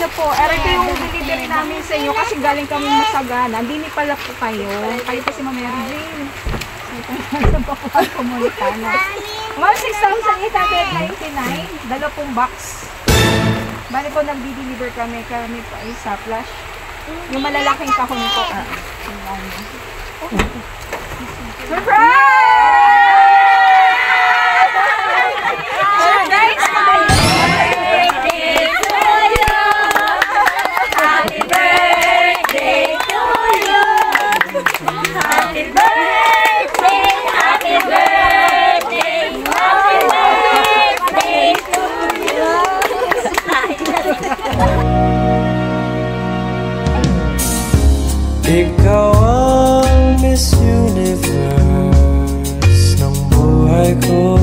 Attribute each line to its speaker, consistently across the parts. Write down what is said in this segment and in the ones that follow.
Speaker 1: ano po, ito yung delivery namin sa inyo kasi galing kami Masagana. Hindi pala po kayo. Kayo po si Ma'am Mary Jane. Ito po po ang Comunicana. Ma'am, 6,899. 2 box. Bali po nag-deliver kami po ay sa flash. Yung malalaking kahon po. Surprise!
Speaker 2: Ikaw ang Miss Universe ng buhay ko.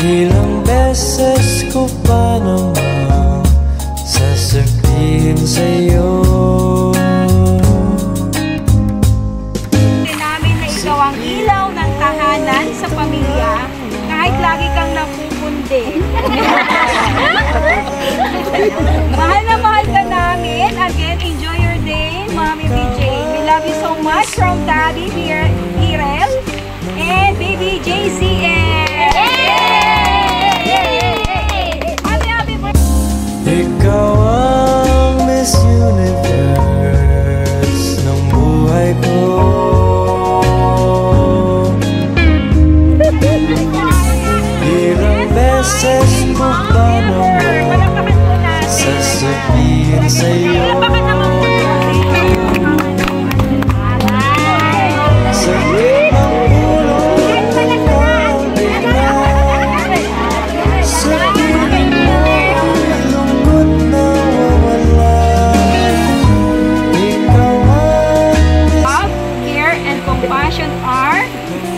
Speaker 2: Ilang beses ko pa naman sasabihin sa'yo
Speaker 1: namin na ikaw ang ilaw ng tahanan sa pamilya kahit lagi kang napupundi. Mahal na mahal ka namin. Again, enjoy your day, Mommy BJ. We love you so much from Daddy Hirel and Baby JCN. Happy birthday!
Speaker 2: Ikaw ang Miss Universe ng buhay ko. Ilang beses ko pa naman sasabihin sa'yo sakit ng ulo ang bigla sa piling mo lungkot na wawala. Ikaw ang
Speaker 1: Love, care, and compassion are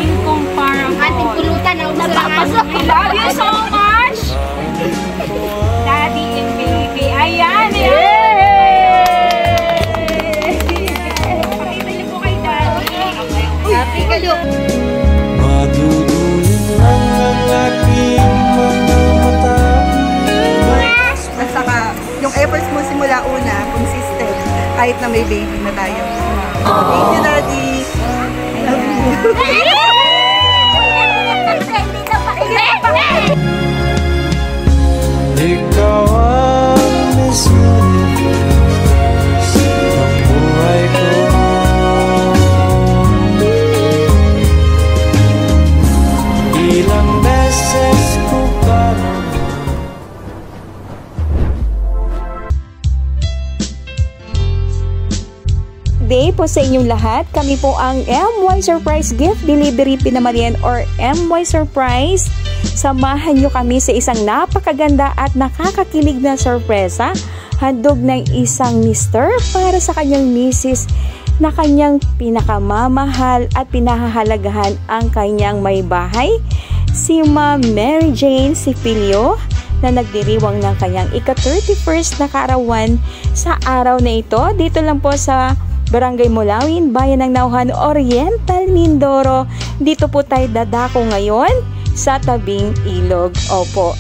Speaker 1: incomparable. We love you so much, Daddy and Baby. Ayan! Pakita niyo po kay Daddy. Happy kayo.
Speaker 2: madudulin lang ang aking mga mata.
Speaker 3: At saka, yung efforts mo simula una, consistent, kahit na may baby na tayo. Thank you, Daddy. I love you.
Speaker 2: Ikaw ang Miss Universe ng buhay ko. Ilang beses ko pa
Speaker 1: Day po sa inyong lahat. Kami po ang MY Surprise Gift Delivery Pinamarian or MY Surprise. Samahan nyo kami sa isang napakaganda at nakakakilig na sorpresa. Handog ng isang mister para sa kanyang misis na kanyang pinakamamahal at pinahahalagahan ang kanyang may bahay. Si Ma'am Mary Jane Sipilio na nagdiriwang ng kanyang ika-31st na kaarawan sa araw na ito. Dito lang po sa Barangay Mulawin, Bayan ng Nauhan, Oriental, Mindoro. Dito po tayo dadako ngayon sa tabing ilog. Opo.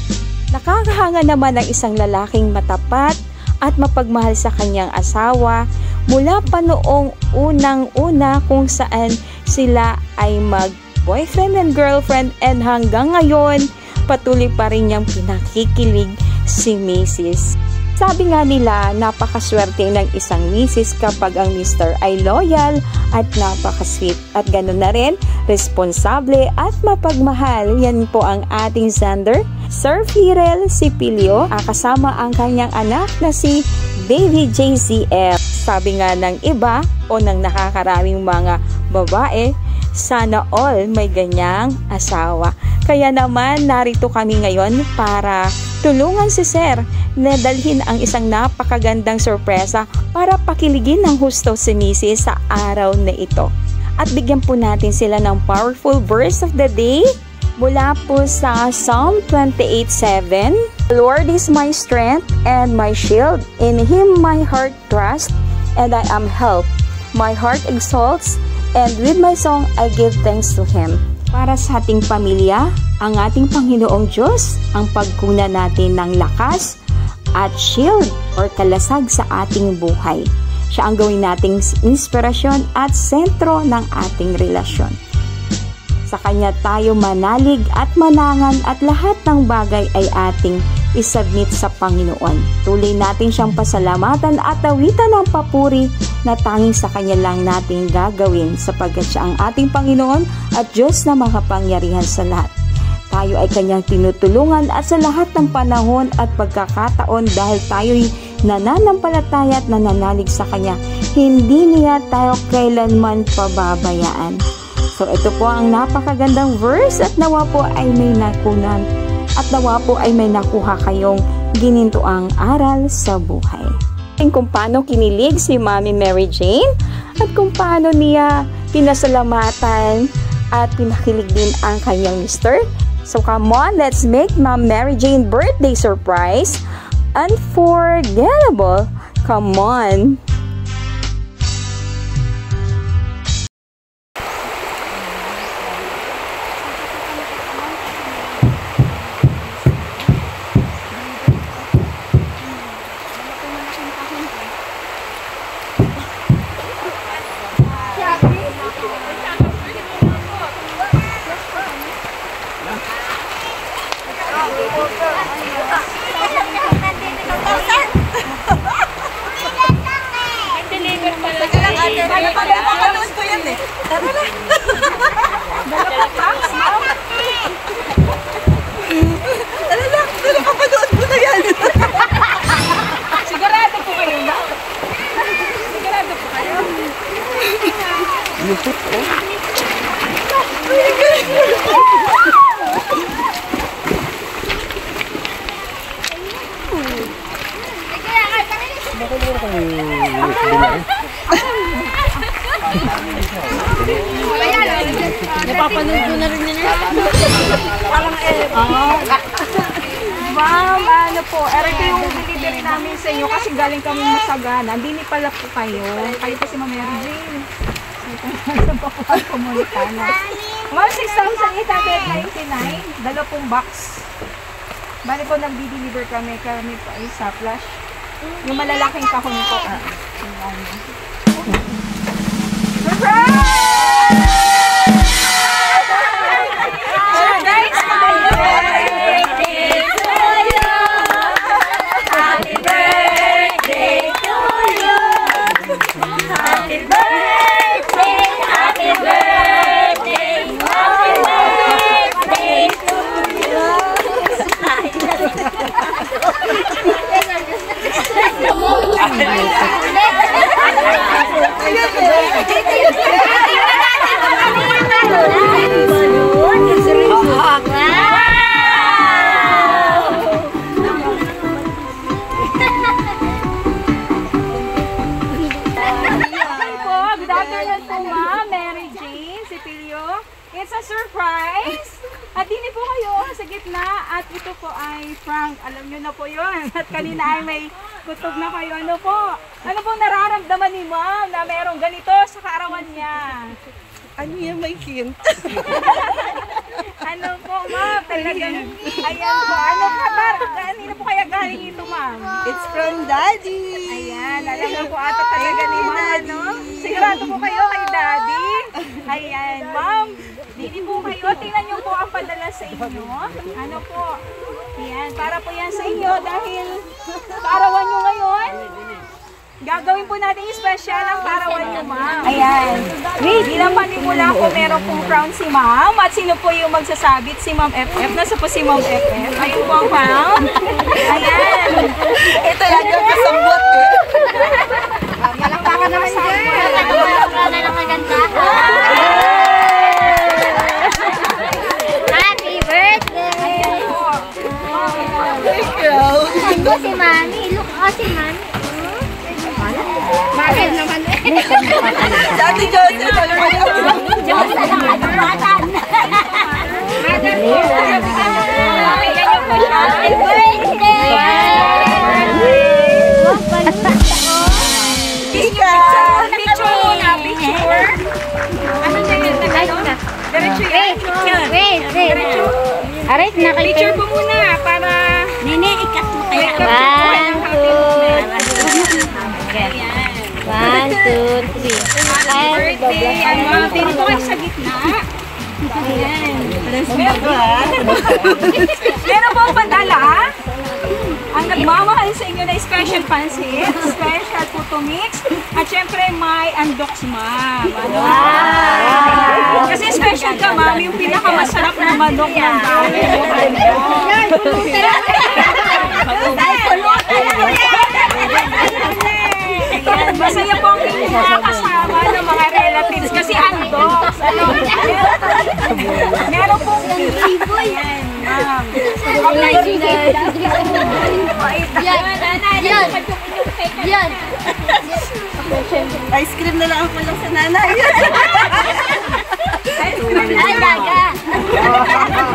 Speaker 1: Nakakahanga naman ang isang lalaking matapat at mapagmahal sa kanyang asawa mula pa noong unang-una kung saan sila ay mag-boyfriend and girlfriend, and hanggang ngayon patuloy pa rin niyang pinakikilig si Mrs. Sabi nga nila, napakaswerte ng isang misis kapag ang mister ay loyal at napakasweet. At ganoon na rin, responsable at mapagmahal. Yan po ang ating Xander, Sir Hirel Sipilio, kasama ang kanyang anak na si Baby JCF. Sabi nga ng iba o ng nakakaraming mga babae, sana all may ganyang asawa. Kaya naman narito kami ngayon para tulungan si Sir na dalhin ang isang napakagandang sorpresa para pakiligin ng husto si Mrs. sa araw na ito. At bigyan po natin sila ng powerful verse of the day mula po sa Psalm 28:7. The Lord is my strength and my shield. In Him my heart trusts, and I am helped. My heart exalts, and with my song I give thanks to Him. Para sa ating pamilya, ang ating Panginoong Diyos ang pagkuna natin ng lakas at shield or kalasag sa ating buhay. Siya ang gawin nating inspirasyon at sentro ng ating relasyon. Sa Kanya tayo manalig at manangan at lahat ng bagay ay ating isubmit sa Panginoon. Tuloy natin siyang pasalamatan at awitan ng papuri na tanging sa Kanya lang natin gagawin sapagkat siya ang ating Panginoon at Diyos na makapangyarihan sa lahat. Tayo ay Kanyang tinutulungan at sa lahat ng panahon at pagkakataon dahil tayo'y nananampalataya at nananalig sa Kanya, hindi niya tayo kailanman pababayaan. So ito po ang napakagandang verse at nawa po ay may nakunan at nawa po ay may nakuha kayong ginintuang aral sa buhay. Kung paano kinilig si Mami Mary Jane at kung paano niya pinasalamatan at pinakilig din ang kanyang mister. So come on, let's make Ma'am Mary Jane birthday surprise unforgettable. Come on!
Speaker 4: Napapanood ko na rin yun.
Speaker 1: Ma'am, ano po, ito yung delivery namin sa inyo kasi galing kami Masagana. Hindi pala po kayo. Kayo po si Ma'am Mary Jane. Sa Bakuan Comunitana. Ma'am, 6,899. 20 box. Bali po nag-deliver kami po ay sa flash. Yung malalaking kahon po. Surprise! It's a surprise! At hindi po kayo sa gitna at ito po ay prank. Alam nyo na po yun. At kanina ay may kutob na kayo. Ano po nararamdaman ni Ma'am na merong ganito sa kaarawan niya?
Speaker 3: Ano yan, may hint?
Speaker 1: Ano po, Ma'am? Talagang, ayan po. Ano po kaya galing ito, Ma'am?
Speaker 3: It's from Daddy!
Speaker 1: Ayan, alam po ata talaga ni Ma'am, no? Sigurado po kayo kay Daddy. Ayan, Ma'am. Hindi po kayo. Tingnan nyo po ang padala sa inyo. Ano po? Ayan, para po yan sa inyo dahil kaarawan nyo ngayon. Gagawin po natin yung special ang kaarawan nyo, Ma'am. Ayan. Bilang panimula po, meron pong crown si Ma'am. At sino po yung magsasabit? Si Ma'am FF. Nasa po si Ma'am FF. Ayun po ang crown. Ayan.
Speaker 3: Ito lang yung kasambot eh.
Speaker 4: Malakpakan naman dyan. Malakpakan na lang maganda. Happy birthday! Look ko si Mami. Look ko si Mami. Bakit naman eh?
Speaker 3: Dati Joseph, alam mo yun?
Speaker 4: Joseph na katapatan. Happy birthday!
Speaker 1: Picture muna, picture. Ano na yun? Diretso yan.
Speaker 4: Aray,
Speaker 1: Picture po muna para...
Speaker 4: Nene, ikat mo kaya.
Speaker 1: 1,
Speaker 4: 2, 3.
Speaker 1: Happy birthday! Dito po kayo sa gitna. Ayan. Meron po padala. Ang nagmamahal sa inyo na special pansit, special puto mix, at syempre may undox, ma'am. Wow! Kasi special ka, ma'am, yung pinakamasarap na manok ng bahay. Ayan, masaya po ang inyong mga kasama ng mga relatives kasi undox. Meron pong ayan, ma'am.
Speaker 4: Yan.
Speaker 3: Ice cream na lang ako lang sa nanay.
Speaker 4: Ay, daga.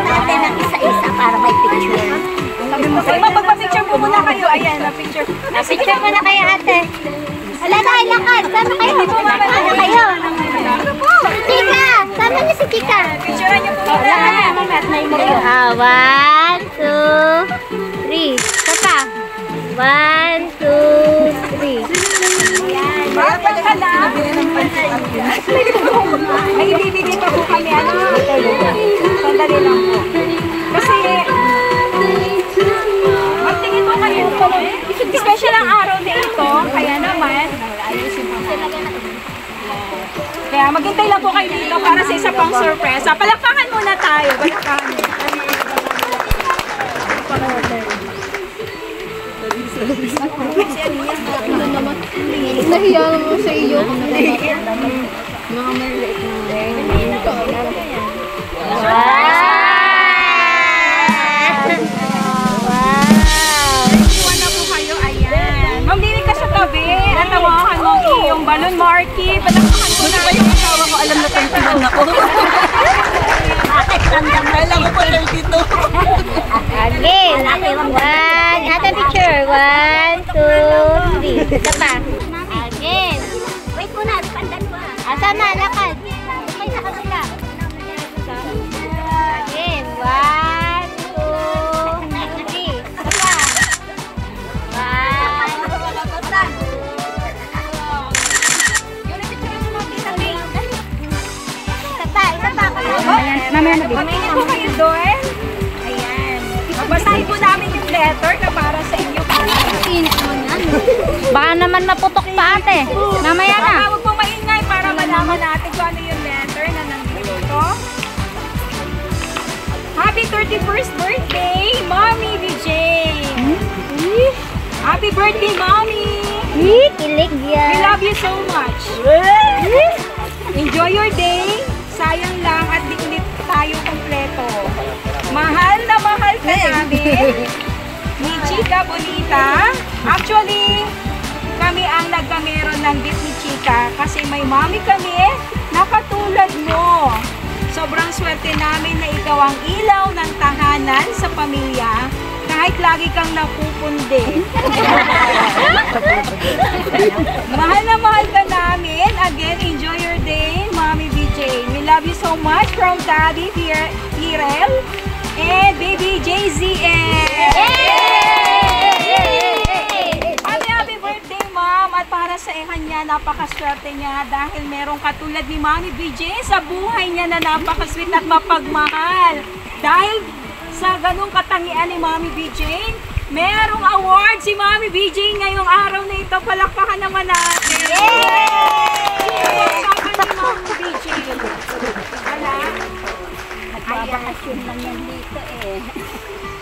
Speaker 4: Natin ang isa-isa para may picture.
Speaker 1: Ay, magpapicture po muna kayo. Ayan, na-picture.
Speaker 4: Picture mo na kayo, ate. Wala na, lakad. Sama kayo. Sama kayo. Si Chika. Sama niyo si Chika.
Speaker 1: Picturean niyo po muna.
Speaker 4: Wala na, mamat na yung mga. 1, 2, 3. Sapa. 1, 2, 3.
Speaker 1: Bakit ka lang? Ay, ibibigay pa po kami. Sandali lang po. Kasi, magtingin po kayo. Special ang araw na ito. Kaya naman, kaya maghintay lang po kayo dito para sa isa pang surprise. Palakpakan muna tayo. Palakpakan muna.
Speaker 5: Nahiya naman sa iyo.
Speaker 1: Iwan na po kayo. Ayan. Ma'am, dinig ka sa tabi. Natawakan mo ang iyong balon, Marky. Palakpakan mo na yung asawa ko. Alam na tangkilan ako.
Speaker 3: Alam ko po 32.
Speaker 4: Again. 1. Ate picture. 1, 2, 3. Sapa. Again. Wait muna. Pandan mo. Sama, lakad. Okay, sa kabila. Again. 1, 2, 3. Sapa. 1.
Speaker 1: Mamaya po kayo doon. Ayan. Babasahin po namin yung letter na para sa inyo.
Speaker 4: Baka naman maputok pa ate. Mamaya na.
Speaker 1: Huwag po maingay para malaman natin kung ano yung letter na nandito. Happy 31st birthday, Mommy VJ! Happy birthday, Mommy!
Speaker 4: Kilig
Speaker 1: We
Speaker 4: yan.
Speaker 1: love you so much. Enjoy your day. Sayang lang at di ulit tayo kompleto. Mahal na mahal ka namin. Ni Chika Bonita. Actually, kami ang nagkameron ng gift ni Chika kasi may mami kami na katulad mo. Sobrang swerte namin na ikaw ang ilaw ng tahanan sa pamilya kahit lagi kang napupundi. Mahal na mahal ka namin. Again, enjoy your day, Mommy BJ. We love you so much from Daddy Hirel and Baby JZN. Happy birthday, Mom! At para sa kanya, napakaswerte niya dahil merong katulad ni Mommy BJ sa buhay niya na napakasweet at mapagmahal. Dahil sa ganung katangian ni Mommy BJ, merong award si Mommy BJ ngayong araw na ito. Palakpakan naman natin! Palakpakan ni Mommy BJ. Alam?
Speaker 4: Nagbabakasyon lang yan dito eh.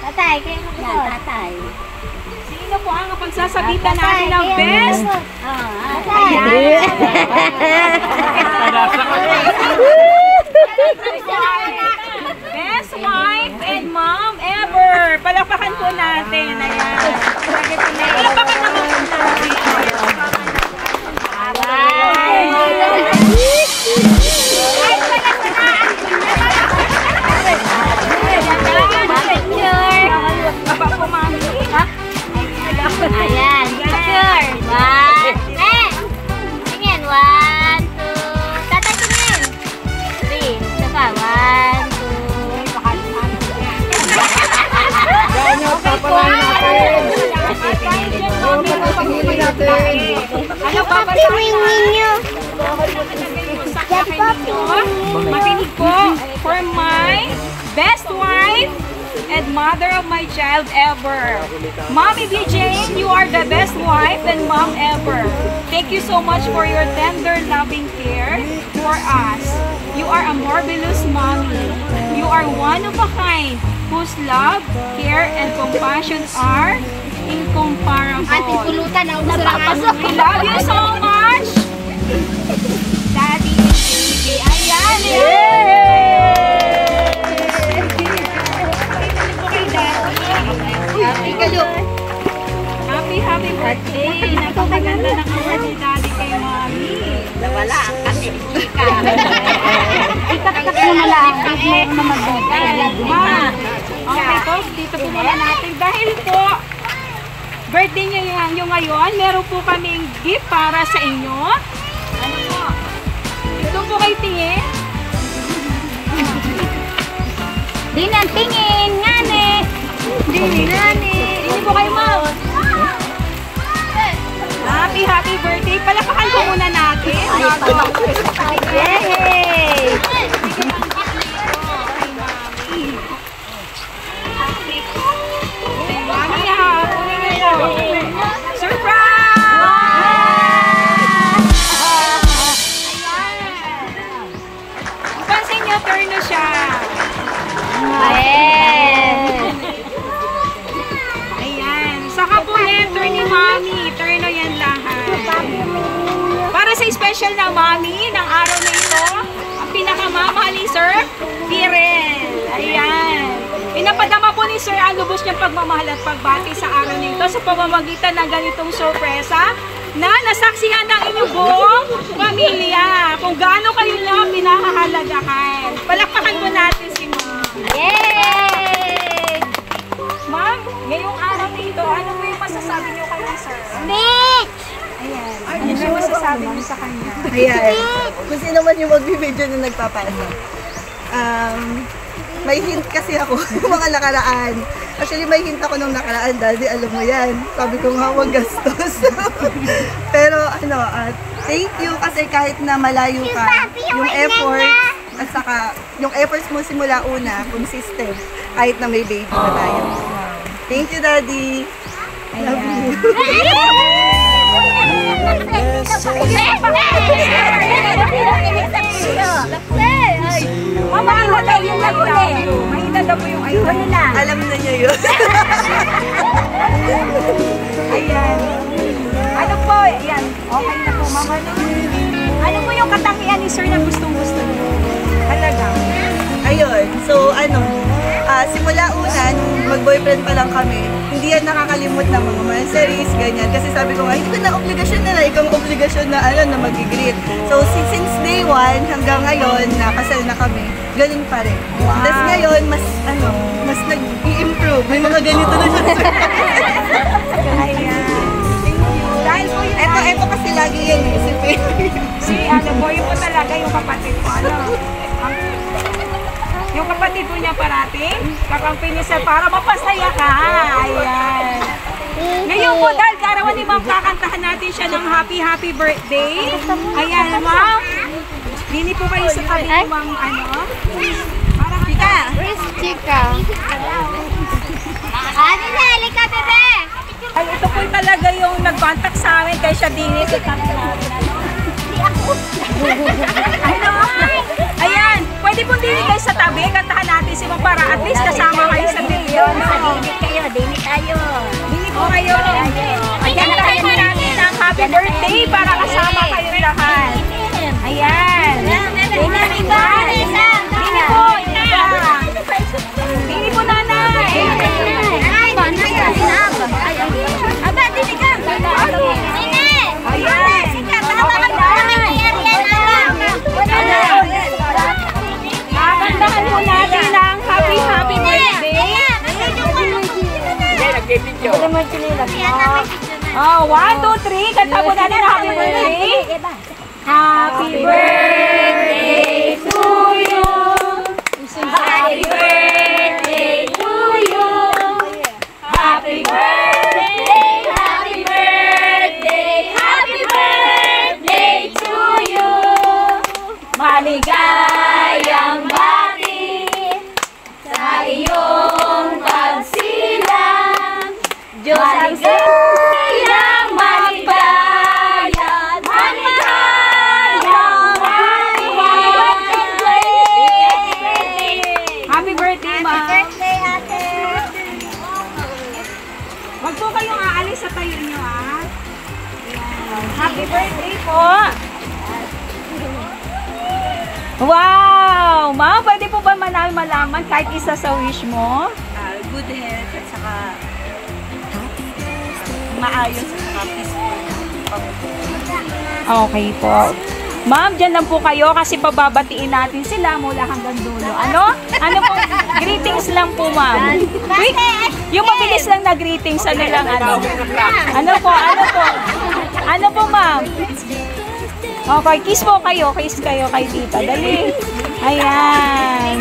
Speaker 4: Tatay, kayo mo po. Tatay.
Speaker 1: Sino po ang pagsasabitan natin ng best? Best wife and mom ever! Palakpakan po natin. Ayan. Palakpakan naman po natin.
Speaker 4: Ayan, picture. 1. Tingin, 1, 2. Tatay, tingin. 3. Isa pa, 1,
Speaker 1: Makinig po. For my best wife and mother of my child ever. Mommy B. Jane, you are the best wife and mom ever. Thank you so much for your tender, loving care for us. You are a marvelous mommy. You are one of a kind whose love, care, and compassion are incomparable.
Speaker 4: Pulutan ako sa napasok.
Speaker 1: We love you so much. Daddy and baby. Ayan. Happy birthday. Napakaganda ng award ni Daddy kay Mommy.
Speaker 4: Wala, kasi chika.
Speaker 1: Ikat-kat mo na lang. Ikat mo na mag-birthday. Okay po, dito po muna natin. Dahil po, birthday niyo ngayon, meron po kaming gift para sa inyo. Ano po? Ito po kay tingin.
Speaker 4: Di nang tingin, ngani. Ngani.
Speaker 1: Hindi po kayo, ma'am. Happy birthday. Palapakan po muna natin.
Speaker 4: Yay!
Speaker 1: Mami, kunin niyo po. Surprise! Pansin niyo, turn na siya. Ayan. Saka po letter ni Mami. Turn na yan lahat. Para sa special na Mami ng araw na ito, ang pinakamamahal ni Sir Pirel. Ayan. Pinapadama po ni Sir ang lubos niyang pagmamahal at pagbati sa araw na ito sa pamamagitan ng ganitong sorpresa na nasaksihan ng inyong buong pamilya. Kung gaano kayo lang pinahahalagahan. Palakpakan po natin si Ma'am.
Speaker 4: Yay!
Speaker 1: Ma'am, ngayong araw na ito, ano po yung masasabi niyo kay Sir?
Speaker 4: Bitch!
Speaker 1: Ayan. Ano po yung masasabi niyo sa kanya?
Speaker 3: Ayan. Kung sino man yung magbibideo na nagpapasa. May hint kasi ako yung mga nakaraan. Actually, may hint ako nung nakaraan, Daddy, alam mo yan. Sabi ko nga, huwag gastos. Pero, thank you kasi kahit na malayo ka, yung effort, at saka, yung efforts mo simula una, consistent, kahit na may baby na tayo. Thank you, Daddy. I love you.
Speaker 1: Mama, mahina daw yung I-love you. Mahina daw po yung I love you.
Speaker 3: Alam na niya yun.
Speaker 1: Ayan. Ano po? Ayan. Okay na po, Mama. Ano po yung katangian ni Sir na gustong-gusto niyo? Talaga.
Speaker 3: Ayun. So, simula una, nung mag-boyfriend pa lang kami, hindi yan nakakalimot ng mga monthsaries, ganyan. Kasi sabi ko nga, hindi ko na obligasyon na ikaw obligasyon na na mag-greet. So, since day one hanggang ngayon, nakasal na kami, ganun pa rin.
Speaker 1: Wow.
Speaker 3: Tapos ngayon, mas nag-i-improve. May mga ganito na siya.
Speaker 1: Ayan. Thank you. Dahil po yung
Speaker 3: Ito kasi lagi yan eh.
Speaker 1: si po, yun po talaga yung kapatid ko. Yung kapatid ko niya parating, kakampi niya siya para mapasaya ka. Ayan. Ngayon po, dahil karawan ni Ma'am, kakantahan natin siya ng happy birthday. Ayan, Ma'am. Dini po kayo sa tabi ni Ma'am, para Chika.
Speaker 5: Where's Chika?
Speaker 4: Ano na, halika, bebe!
Speaker 1: Ay, ito po talaga yung nag-contact sa amin kay siya dini sa tabi natin. Ayan, pwede po dini kayo sa tabi, kantahan natin si Ma'am para at least kasama kayo sa video.
Speaker 4: Dinit tayo.
Speaker 1: Dini po kayo. Kantahan po natin ang happy birthday para kasama kayo lahat. Ayan. Dini po, dini po nanay.
Speaker 4: Aba, dini ka. Dini.
Speaker 1: Ayan. Kakantahan po natin ang happy birthday. Oh, 1, 2, 3. Kanta po natin ang happy birthday. Happy birthday to you. Happy birthday to you. Happy birthday, happy birthday, happy birthday to you. Maligaya. ilayo nyo, ah. Ayan. Happy birthday po! Wow! Ma'am, pwede po ba namin malaman kahit isa sa wish mo?
Speaker 3: Good health at saka maayos at saka peaceful.
Speaker 1: Okay po. Ma'am, dyan lang po kayo kasi pababatiin natin sila mula hanggang dulo. Ano? Ano po? Greetings lang po, ma'am. Quick! Yung mabilis lang na greetings, ano lang, ano? Ano po? Ano po? Ano po, ma'am? Okay, kiss po kayo. Kiss kayo kay tita. Dali. Ayan.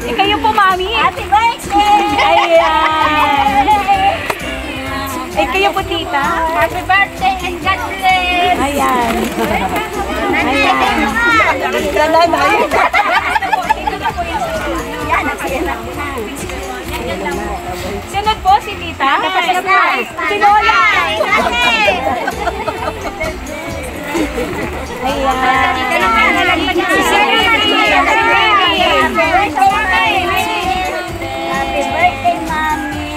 Speaker 1: Kayo po, mami.
Speaker 4: Happy birthday!
Speaker 1: Ayan. Kayo po, tita.
Speaker 4: Happy birthday and God bless!
Speaker 1: Ayan. Ayan. Sunod po si tita. Sinola. Ayan.
Speaker 4: Happy birthday, Mami!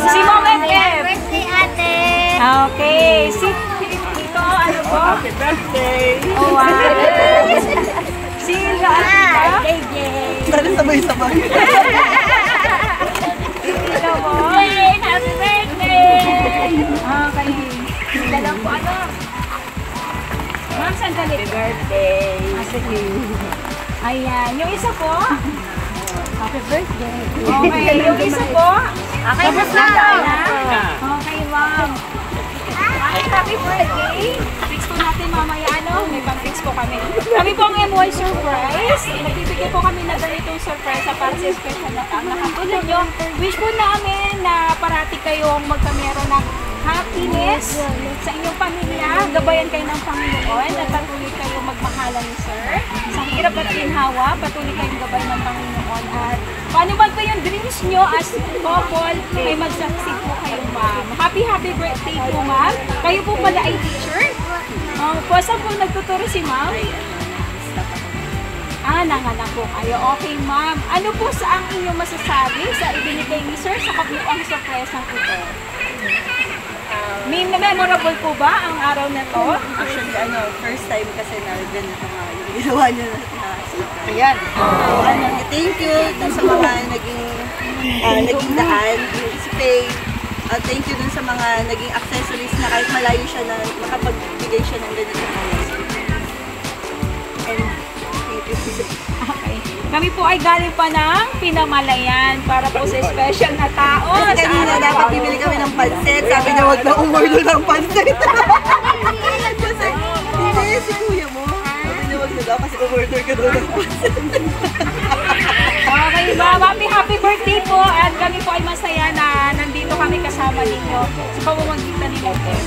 Speaker 1: Si Mom FF.
Speaker 4: Birthday, ate!
Speaker 1: Okay. Ito, ano po?
Speaker 2: Happy birthday!
Speaker 1: Oh, wow. Si Laura.
Speaker 4: JJ!
Speaker 3: Sana sabay-sabay.
Speaker 1: Ito mo.
Speaker 4: Happy birthday!
Speaker 1: Okay. Ito lang po, ano? Ma'am, sandali. Happy birthday. Sige. Ayan. Yung isa po. Happy birthday. Okay. Yung isa po.
Speaker 4: Okay,
Speaker 1: Tapos
Speaker 4: na
Speaker 1: na. Okay, ma'am. Happy birthday. Fix po natin mamaya, ano? May pang-fix po kami. Kami po ang MY Surprise. Nagbibigay po kami na ganitong surprise para sa special na taong nakatulad nyo. Wish po namin na parati kayong magkamero ng happiness sa inyong pamilya. Gabayan kayo ng Panginoon at patuloy kayong magmahalan ni Sir. Sa hirap at ginhawa, patuloy kayong gabayan ng Panginoon. At paano ba yung dreams nyo as couple, ay mag-succeed po kayo, ma'am. Happy birthday po, ma'am. Kayo po pala ay teacher. Po, saan po nagtuturo si ma'am? Nanganak po kayo. Okay, ma'am. Ano po sa ang inyong masasabi sa ibinigay ni Sir sa kabuang surpresang ito? May memorable po ba ang araw na to?
Speaker 3: Actually, first time kasi na ganito nga yung ginawa niya na ayan. Thank you dun sa mga naging daan, si Faye. Thank you dun sa mga naging accessories na kahit malayo siya na makapagbigay siya ng ganito. And thank you.
Speaker 1: Okay. Kami po ay galing pa ng Pinamalayan para po sa special na tao.
Speaker 3: Kasi kanina dapat bibili kami ng pansit. Sabi niya wag na umorder ng pansit. Kasi hindi, si kuya mo. Sabi niya wag na daw kasi umorder ka daw ng pansit.
Speaker 1: Okay, ma'am. Happy birthday po. At kami po ay masaya na nandito kami kasama ninyo sa pamamagitan ni Ma'am FF.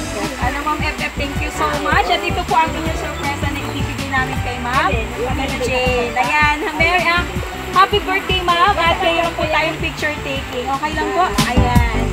Speaker 1: Ma'am FF, thank you so much. At ito po ang inyong surprise na ibibigay namin kay Ma'am Jane. Ayan, happy birthday, ma'am. At kayo po tayong picture taking. Okay lang po? Ayan.